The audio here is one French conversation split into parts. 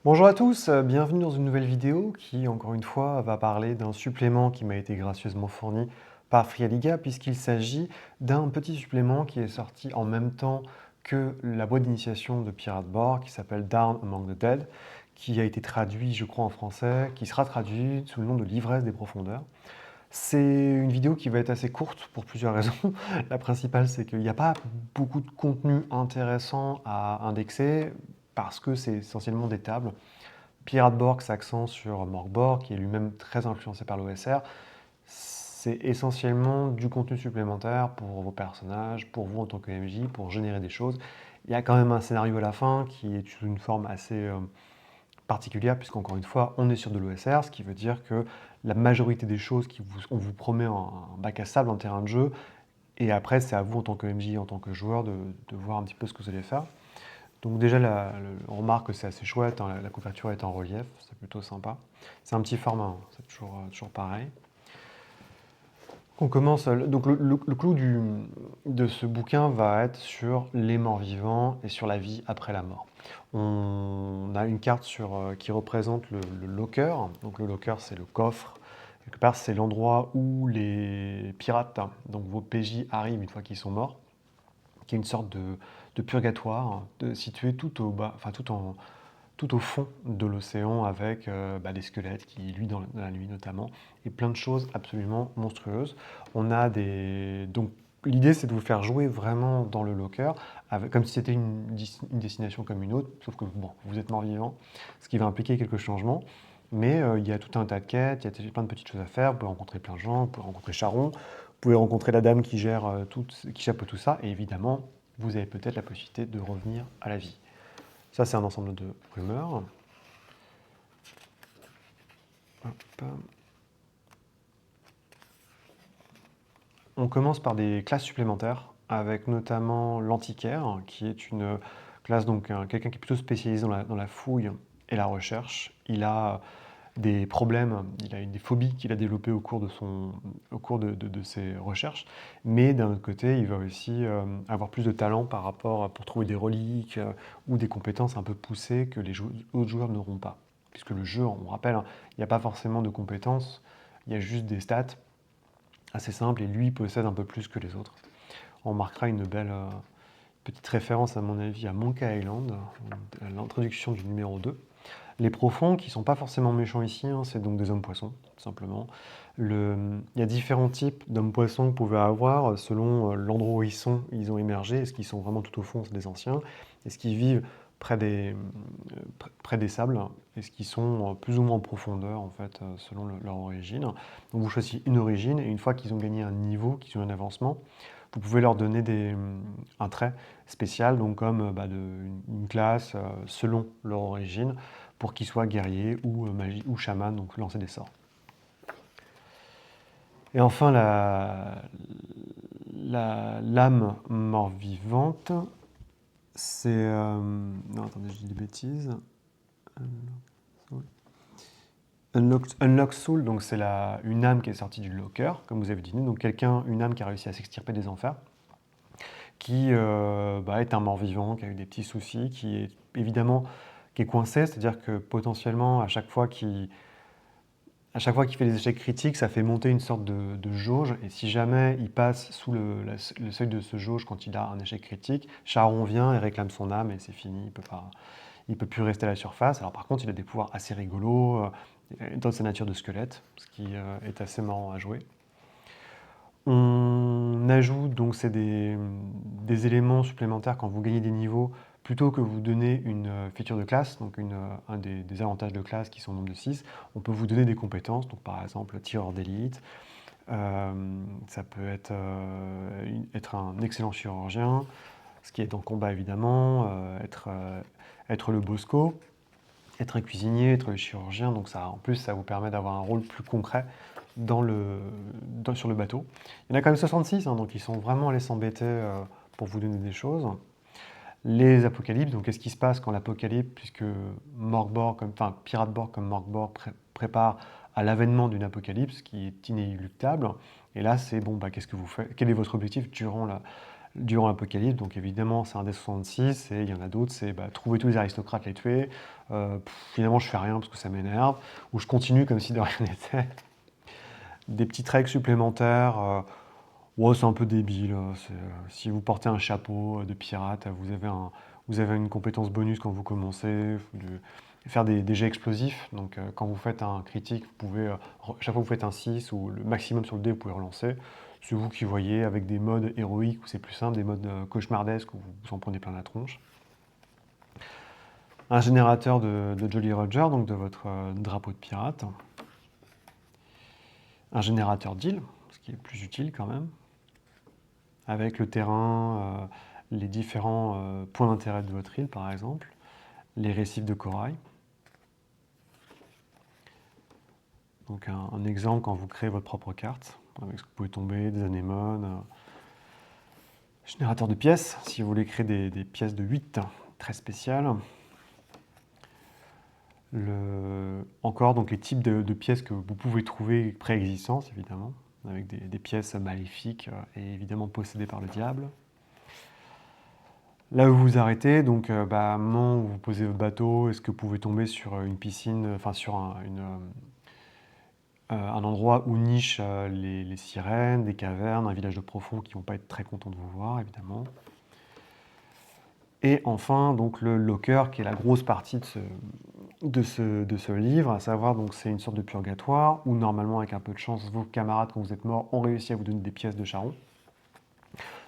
Bonjour à tous, bienvenue dans une nouvelle vidéo qui, encore une fois, va parler d'un supplément qui m'a été gracieusement fourni par Frialiga, puisqu'il s'agit d'un petit supplément qui est sorti en même temps que la boîte d'initiation de Pirate Bord, qui s'appelle Down Among the Dead, qui a été traduit, je crois, en français, qui sera traduit sous le nom de L'ivresse des profondeurs. C'est une vidéo qui va être assez courte pour plusieurs raisons. La principale, c'est qu'il n'y a pas beaucoup de contenu intéressant à indexer parce que c'est essentiellement des tables. Pirate Borg s'accent sur Morkborg, qui est lui-même très influencé par l'OSR. C'est essentiellement du contenu supplémentaire pour vos personnages, pour vous en tant que MJ, pour générer des choses. Il y a quand même un scénario à la fin qui est sous une forme assez particulière, puisqu'encore une fois, on est sur de l'OSR, ce qui veut dire que la majorité des choses on vous promet un bac à sable, un terrain de jeu, et après, c'est à vous en tant que MJ, en tant que joueur, de voir un petit peu ce que vous allez faire. Donc déjà, on remarque que c'est assez chouette, hein, la couverture est en relief, c'est plutôt sympa. C'est un petit format, hein, c'est toujours pareil. On commence, donc le clou de ce bouquin va être sur les morts vivants et sur la vie après la mort. On a une carte qui représente le locker. Donc le locker, c'est le coffre. Quelque part, c'est l'endroit où les pirates, donc vos PJ, arrivent une fois qu'ils sont morts, qui est une sorte de purgatoire, situé tout au bas, enfin tout au fond de l'océan avec des squelettes qui luisent dans la nuit notamment, et plein de choses absolument monstrueuses. On a des... Donc l'idée c'est de vous faire jouer vraiment dans le locker, comme si c'était une destination comme une autre, sauf que bon, vous êtes mort-vivant, ce qui va impliquer quelques changements. Mais il y a tout un tas de quêtes, il y a plein de petites choses à faire, vous pouvez rencontrer plein de gens, vous pouvez rencontrer Charon, vous pouvez rencontrer la dame qui gère qui chapeaute tout ça, et évidemment, vous avez peut-être la possibilité de revenir à la vie. Ça, c'est un ensemble de rumeurs. Hop. On commence par des classes supplémentaires, avec notamment l'antiquaire, qui est une classe, donc quelqu'un qui est plutôt spécialisé dans la fouille et la recherche. Il a des problèmes, il a des phobies qu'il a développées au cours de ses recherches, mais d'un autre côté, il va aussi avoir plus de talent pour trouver des reliques ou des compétences un peu poussées que les autres joueurs n'auront pas. Puisque le jeu, on rappelle, hein, il n'y a pas forcément de compétences, il y a juste des stats assez simples et lui possède un peu plus que les autres. On marquera une belle petite référence, à mon avis, à Monkey Island, l'introduction du numéro 2. Les profonds, qui ne sont pas forcément méchants ici, hein, c'est donc des hommes-poissons, tout simplement. Il y a différents types d'hommes-poissons que vous pouvez avoir selon l'endroit où ils ont émergé. Est-ce qu'ils sont vraiment tout au fond, c'est des anciens? Est-ce qu'ils vivent près des sables? Est-ce qu'ils sont plus ou moins en profondeur, en fait, selon leur origine? Donc vous choisissez une origine, et une fois qu'ils ont gagné un niveau, qu'ils ont un avancement, vous pouvez leur donner un trait spécial, donc comme une classe selon leur origine, pour qu'ils soient guerriers ou magie ou chaman, donc lancer des sorts. Et enfin, l'âme mort-vivante, c'est... non, attendez, je dis des bêtises. Unlock Soul, donc c'est une âme qui est sortie du locker, comme vous avez dit, donc une âme qui a réussi à s'extirper des enfers, qui est un mort-vivant, qui a eu des petits soucis, qui est évidemment qui est coincé, c'est-à-dire que potentiellement, à chaque fois qu'il fait des échecs critiques, ça fait monter une sorte de jauge, et si jamais il passe sous le seuil de ce jauge quand il a un échec critique, Charon vient et réclame son âme, et c'est fini, il peut plus rester à la surface. Alors par contre, il a des pouvoirs assez rigolos, dans sa nature de squelette, ce qui est assez marrant à jouer. On ajoute donc des éléments supplémentaires quand vous gagnez des niveaux, plutôt que vous donner une feature de classe, donc un des avantages de classe qui sont au nombre de 6, on peut vous donner des compétences, donc par exemple tireur d'élite, ça peut être un excellent chirurgien, ce qui est en combat évidemment, être le bosco, être un cuisinier, être le chirurgien, donc ça, en plus ça vous permet d'avoir un rôle plus concret sur le bateau. Il y en a quand même 66, hein, donc ils sont vraiment allés s'embêter pour vous donner des choses. Les apocalypses, donc qu'est-ce qui se passe quand l'apocalypse, puisque Pirate Borg comme Morkborg prépare à l'avènement d'une apocalypse qui est inéluctable. Et là, c'est bon, qu'est-ce que vous faites? Quel est votre objectif durant durant l'Apocalypse. Donc évidemment, c'est un des 66, et il y en a d'autres, c'est trouver tous les aristocrates, les tuer. Finalement, je fais rien parce que ça m'énerve, ou je continue comme si de rien n'était. Des petites règles supplémentaires, ouais, c'est un peu débile. Si vous portez un chapeau de pirate, vous avez une compétence bonus quand vous commencez. Faire des jets explosifs. Donc quand vous faites un critique, vous pouvez, chaque fois que vous faites un 6 ou le maximum sur le dé, vous pouvez relancer. C'est vous qui voyez, avec des modes héroïques où c'est plus simple, des modes cauchemardesques où vous en prenez plein la tronche. Un générateur de Jolly Roger, donc de votre drapeau de pirate. Un générateur d'îles, ce qui est plus utile quand même, avec le terrain, les différents points d'intérêt de votre île par exemple, les récifs de corail. Donc un exemple quand vous créez votre propre carte, avec ce que vous pouvez tomber, des anémones. Générateur de pièces, si vous voulez créer des pièces de 8, très spéciales. Encore donc les types de pièces que vous pouvez trouver préexistantes évidemment, avec des pièces maléfiques et évidemment possédées par le diable. Là où vous vous arrêtez, donc à un moment où vous posez votre bateau, est-ce que vous pouvez tomber sur une piscine, enfin sur un endroit où nichent les sirènes, des cavernes, un village de profonds qui ne vont pas être très contents de vous voir évidemment. Et enfin, donc le locker, qui est la grosse partie de ce livre, à savoir, donc c'est une sorte de purgatoire, où normalement, avec un peu de chance, vos camarades, quand vous êtes morts, ont réussi à vous donner des pièces de charron.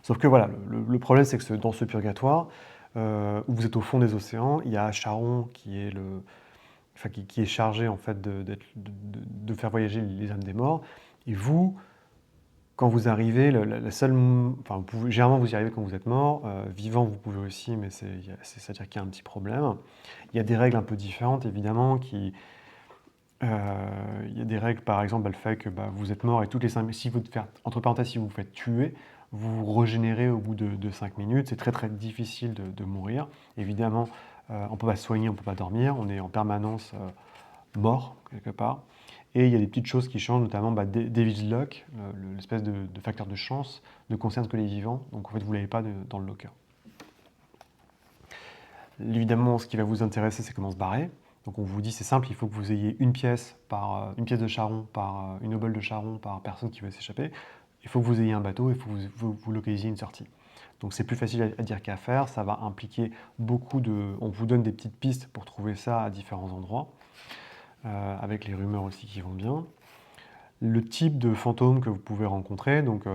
Sauf que voilà, le problème, c'est que dans ce purgatoire, où vous êtes au fond des océans, il y a Charon qui est chargé en fait de faire voyager les âmes des morts, et vous, quand vous arrivez, généralement vous y arrivez quand vous êtes mort, vivant vous pouvez aussi, mais c'est-à-dire qu'il y a un petit problème. Il y a des règles un peu différentes évidemment, il y a des règles par exemple, le fait que vous êtes mort et toutes les 5 minutes, entre parenthèses, si vous vous faites tuer, vous vous régénérez au bout de 5 minutes, c'est très très difficile de mourir. Évidemment, on ne peut pas se soigner, on ne peut pas dormir, on est en permanence mort quelque part. Et il y a des petites choses qui changent, notamment Devil's Luck, l'espèce de facteur de chance, ne concerne que les vivants. Donc en fait, vous ne l'avez pas dans le locker. Évidemment, ce qui va vous intéresser, c'est comment se barrer. Donc on vous dit, c'est simple, il faut que vous ayez une pièce de charron par une obole de charron par personne qui veut s'échapper. Il faut que vous ayez un bateau, il faut que vous localisiez une sortie. Donc c'est plus facile à dire qu'à faire, ça va impliquer beaucoup de... On vous donne des petites pistes pour trouver ça à différents endroits. Avec les rumeurs aussi qui vont bien. Le type de fantôme que vous pouvez rencontrer, donc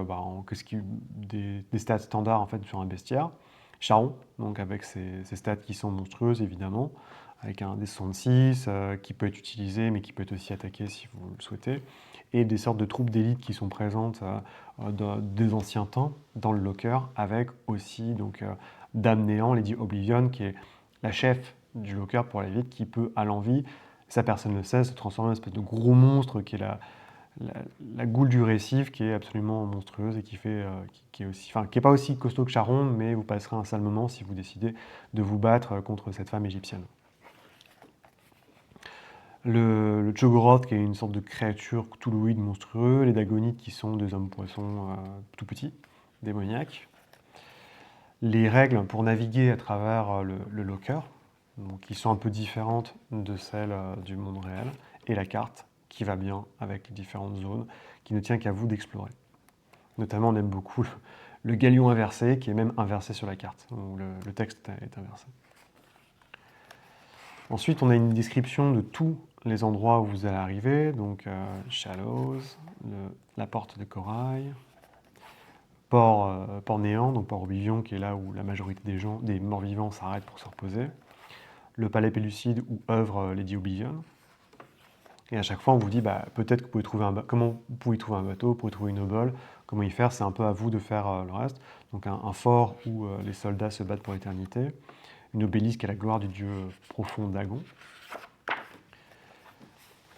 des stats standards en fait sur un bestiaire. Charon, donc avec ses stats qui sont monstrueuses évidemment, avec un D66 qui peut être utilisé mais qui peut être aussi attaqué si vous le souhaitez, et des sortes de troupes d'élite qui sont présentes des anciens temps dans le locker, avec aussi donc Dame Néant, Lady Oblivion, qui est la chef du locker pour aller vite, qui peut à l'envie, ça personne ne le sait, se transformer en une espèce de gros monstre qui est la goule du récif, qui est absolument monstrueuse et qui est pas aussi costaud que Charon, mais vous passerez un sale moment si vous décidez de vous battre contre cette femme égyptienne. Le Chogoroth, qui est une sorte de créature cthulhuïde monstrueux, les Dagonites, qui sont des hommes-poissons tout petits, démoniaques. Les règles pour naviguer à travers le locker, donc, qui sont un peu différentes de celles du monde réel, et la carte, qui va bien avec les différentes zones, qui ne tient qu'à vous d'explorer. Notamment, on aime beaucoup le galion inversé, qui est même inversé sur la carte, où le texte est inversé. Ensuite, on a une description de tous les endroits où vous allez arriver, donc Shallows, la porte de corail, Port Néant, donc Port Oblivion, qui est là où la majorité des morts-vivants s'arrêtent pour se reposer, le palais Pellucide où œuvre Lady Oblivion. Et à chaque fois, on vous dit, peut-être que vous pouvez trouver comment vous pouvez trouver un bateau, vous pouvez trouver une obole, comment y faire, c'est un peu à vous de faire le reste. Donc un fort où les soldats se battent pour l'éternité, une obélisque à la gloire du dieu profond Dagon.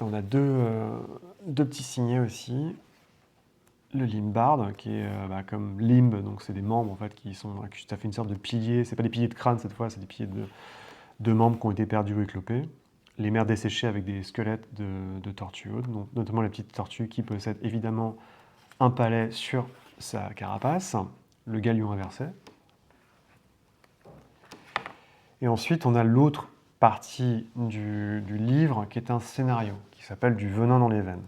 On a deux petits signets aussi. Le Limbard, qui est comme limbe, donc c'est des membres en fait qui ça fait une sorte de pilier. C'est pas des piliers de crâne cette fois, c'est des piliers de membres qui ont été perdus ou éclopés. Les mers desséchées avec des squelettes de tortues hautes, notamment la petite tortue qui possède évidemment un palais sur sa carapace, le galion inversé. Et ensuite, on a l'autre partie du livre qui est un scénario, qui s'appelle Du venin dans les veines.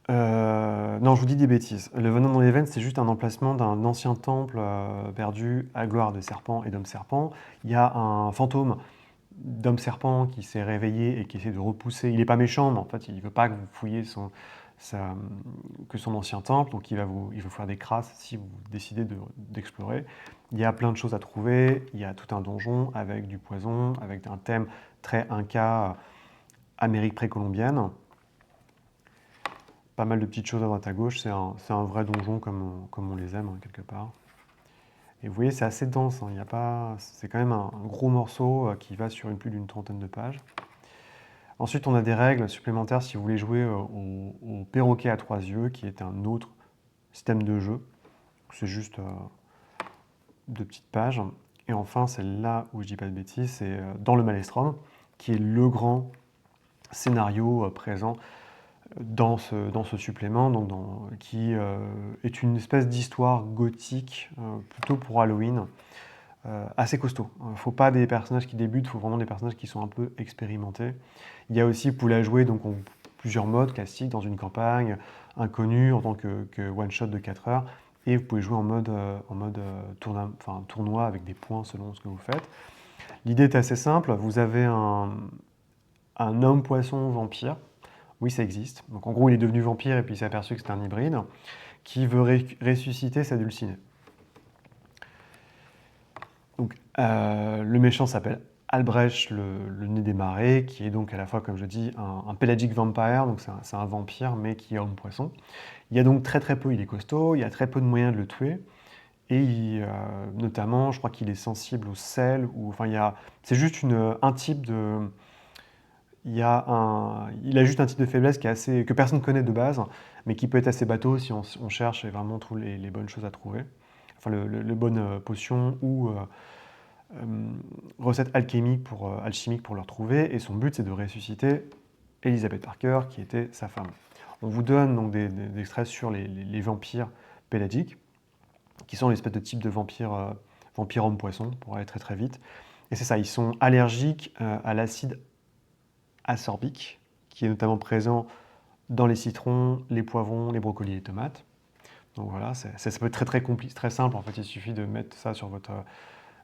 Non, je vous dis des bêtises. Le venin dans les veines, c'est juste un emplacement d'un ancien temple perdu à gloire de serpents et d'hommes serpents. Il y a un fantôme d'homme serpent qui s'est réveillé et qui essaie de repousser. Il n'est pas méchant, mais en fait, il ne veut pas que vous fouilliez que son ancien temple, donc il va vous faire des crasses si vous décidez d'explorer. Il y a plein de choses à trouver. Il y a tout un donjon avec du poison, avec un thème très Inca, Amérique précolombienne. Pas mal de petites choses à droite à gauche. C'est un vrai donjon comme on les aime, hein, quelque part. Et vous voyez, c'est assez dense. Hein. C'est quand même un gros morceau qui va sur plus d'une trentaine de pages. Ensuite, on a des règles supplémentaires si vous voulez jouer au perroquet à 3 yeux, qui est un autre système de jeu. C'est juste 2 petites pages. Et enfin, c'est là où je dis pas de bêtises, c'est dans le Maelstrom, qui est le grand scénario présent dans ce supplément, qui est une espèce d'histoire gothique, plutôt pour Halloween, assez costaud. Il ne faut pas des personnages qui débutent, il faut vraiment des personnages qui sont un peu expérimentés. Il y a aussi, vous pouvez la jouer donc, plusieurs modes classiques dans une campagne, inconnue en tant que one-shot de 4 heures, et vous pouvez jouer en mode tournoi avec des points selon ce que vous faites. L'idée est assez simple, vous avez un homme poisson vampire. Oui, ça existe. Donc en gros, il est devenu vampire et puis il s'est aperçu que c'était un hybride qui veut ressusciter sa dulcinée. Donc le méchant s'appelle Albrecht, le nez des marais, qui est donc à la fois, comme je dis, un pelagic vampire, donc c'est un vampire mais qui est homme-poisson. Il y a donc très peu, il est costaud, il y a très peu de moyens de le tuer. Et notamment, je crois qu'il est sensible au sel, c'est juste un type de... Il a juste un type de faiblesse que personne ne connaît de base, mais qui peut être assez bateau si on cherche et vraiment trouve les bonnes choses à trouver. Enfin, les bonnes potions ou recettes alchimiques pour le retrouver. Et son but, c'est de ressusciter Elizabeth Parker, qui était sa femme. On vous donne donc des extraits sur les vampires pélagiques, qui sont l'espèce de type de vampire homme-poisson, pour aller très vite. Et c'est ça, ils sont allergiques à l'acide ascorbique, qui est notamment présent dans les citrons, les poivrons, les brocolis et les tomates. Donc voilà, ça peut être très simple. En fait, il suffit de mettre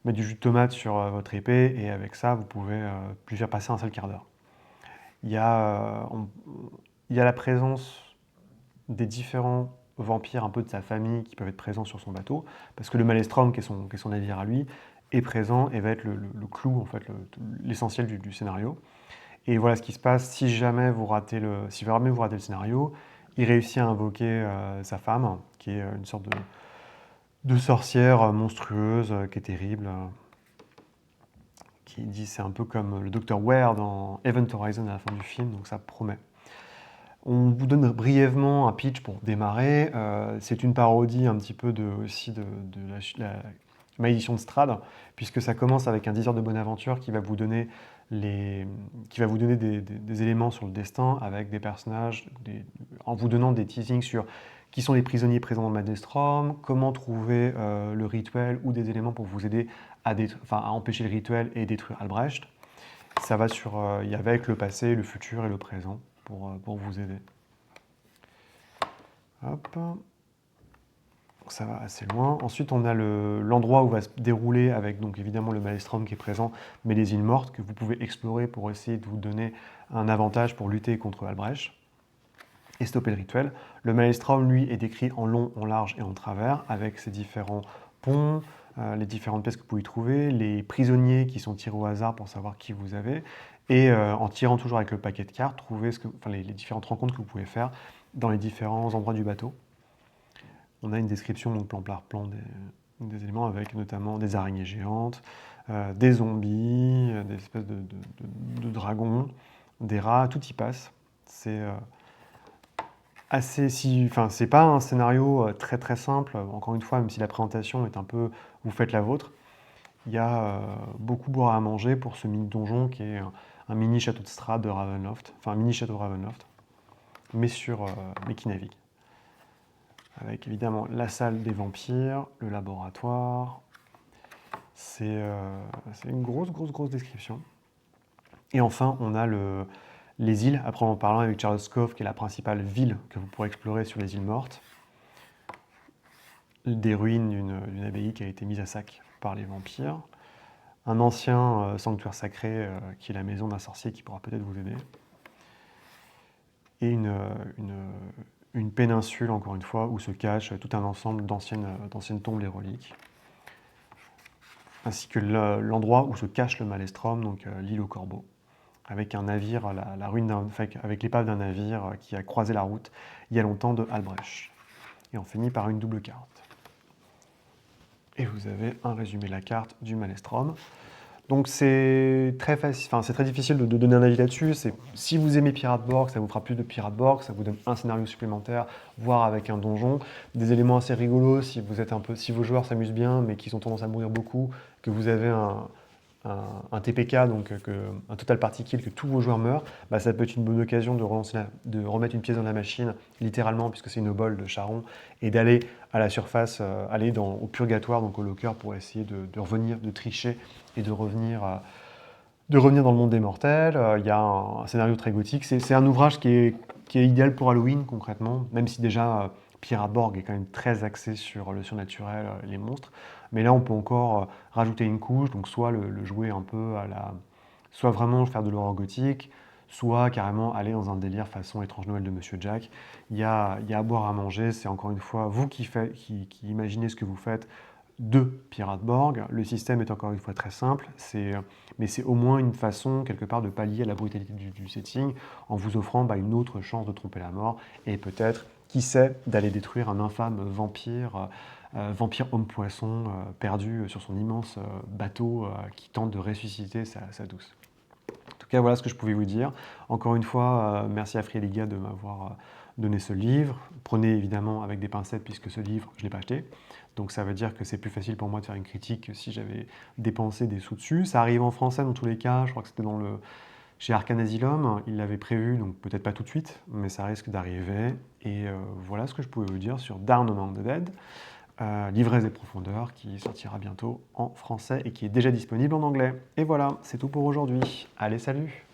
du jus de tomate sur votre épée, et avec ça, vous pouvez plus faire passer un seul quart d'heure. Il y a la présence des différents vampires un peu de sa famille qui peuvent être présents sur son bateau, parce que le Maelstrom, qui est son navire à lui, est présent et va être le clou, en fait, l'essentiel du scénario. Et voilà ce qui se passe si jamais vous ratez le scénario. Il réussit à invoquer sa femme, qui est une sorte de sorcière monstrueuse, qui est terrible, qui dit c'est un peu comme le Dr. Ware dans Event Horizon à la fin du film, donc ça promet. On vous donne brièvement un pitch pour démarrer. C'est une parodie un petit peu aussi de la malédiction de Strahd, puisque ça commence avec un diseur de bonne aventure qui va vous donner des éléments sur le destin avec des personnages, en vous donnant des teasings sur qui sont les prisonniers présents dans Maelstrom, comment trouver le rituel ou des éléments pour vous aider à empêcher le rituel et détruire Albrecht. Ça va avec le passé, le futur et le présent pour vous aider. Hop. Ça va assez loin. Ensuite, on a l'endroit où va se dérouler avec donc évidemment le Maelstrom qui est présent, mais les îles mortes que vous pouvez explorer pour essayer de vous donner un avantage pour lutter contre Albrecht et stopper le rituel. Le Maelstrom, lui, est décrit en long, en large et en travers, avec ses différents ponts, les différentes pièces que vous pouvez y trouver, les prisonniers qui sont tirés au hasard pour savoir qui vous avez, et en tirant toujours avec le paquet de cartes, trouver les différentes rencontres que vous pouvez faire dans les différents endroits du bateau. On a une description donc plan par plan des éléments avec notamment des araignées géantes, des zombies, des espèces de dragons, des rats, tout y passe. C'est c'est pas un scénario très simple, encore une fois, même si la présentation est un peu, vous faites la vôtre. Il y a beaucoup boire à manger pour ce mini-donjon qui est un mini château de Strahd de Ravenloft, enfin un mini château de Ravenloft, mais qui navigue. avec évidemment la salle des vampires, le laboratoire. C'est une grosse description. Et enfin, on a les îles, après en parlant avec Charles Cove, qui est la principale ville que vous pourrez explorer sur les îles mortes. Des ruines d'une abbaye qui a été mise à sac par les vampires. Un ancien sanctuaire sacré qui est la maison d'un sorcier qui pourra peut-être vous aider. Et une péninsule, encore une fois, où se cache tout un ensemble d'anciennes tombes et reliques. Ainsi que l'endroit où se cache le Malestrum, donc l'île aux corbeaux, avec un navire, avec l'épave d'un navire qui a croisé la route il y a longtemps de Albrecht. Et on finit par une double carte. Et vous avez un résumé de la carte du Malestrum. Donc c'est très facile, enfin, c'est très difficile de donner un avis là-dessus. Si vous aimez Pirate Borg, ça vous fera plus de Pirate Borg, ça vous donne un scénario supplémentaire, voire avec un donjon, des éléments assez rigolos si vos joueurs s'amusent bien, mais qu'ils ont tendance à mourir beaucoup, que vous avez un TPK, donc un total party kill, que tous vos joueurs meurent, bah, ça peut être une bonne occasion de remettre une pièce dans la machine, littéralement, puisque c'est une obole de Charon, et d'aller à la surface, aller au purgatoire, donc au locker, pour essayer de revenir, de tricher et de revenir dans le monde des mortels. Il y a un scénario très gothique. C'est un ouvrage qui est idéal pour Halloween, concrètement, même si déjà Pirate Borg est quand même très axé sur le surnaturel, les monstres. Mais là, on peut encore rajouter une couche, donc soit le jouer un peu soit vraiment faire de l'horreur gothique, soit carrément aller dans un délire façon Étrange Noël de Monsieur Jack. Il y a à boire, à manger, c'est encore une fois vous qui imaginez ce que vous faites de Pirate Borg. Le système est encore une fois très simple, mais c'est au moins une façon, quelque part, de pallier à la brutalité du setting, en vous offrant une autre chance de tromper la mort, et peut-être, qui sait, d'aller détruire un infâme vampire homme-poisson perdu sur son immense bateau qui tente de ressusciter sa douce. En tout cas, voilà ce que je pouvais vous dire. Encore une fois, merci à Frieliga de m'avoir donné ce livre. Prenez évidemment avec des pincettes, puisque ce livre, je ne l'ai pas acheté. Donc ça veut dire que c'est plus facile pour moi de faire une critique que si j'avais dépensé des sous dessus. Ça arrive en français dans tous les cas, je crois que c'était chez Arcane Asylum, il l'avait prévu, donc peut-être pas tout de suite, mais ça risque d'arriver. Et voilà ce que je pouvais vous dire sur Down Among the Dead, L'ivresse des profondeurs, qui sortira bientôt en français et qui est déjà disponible en anglais. Et voilà, c'est tout pour aujourd'hui. Allez, salut!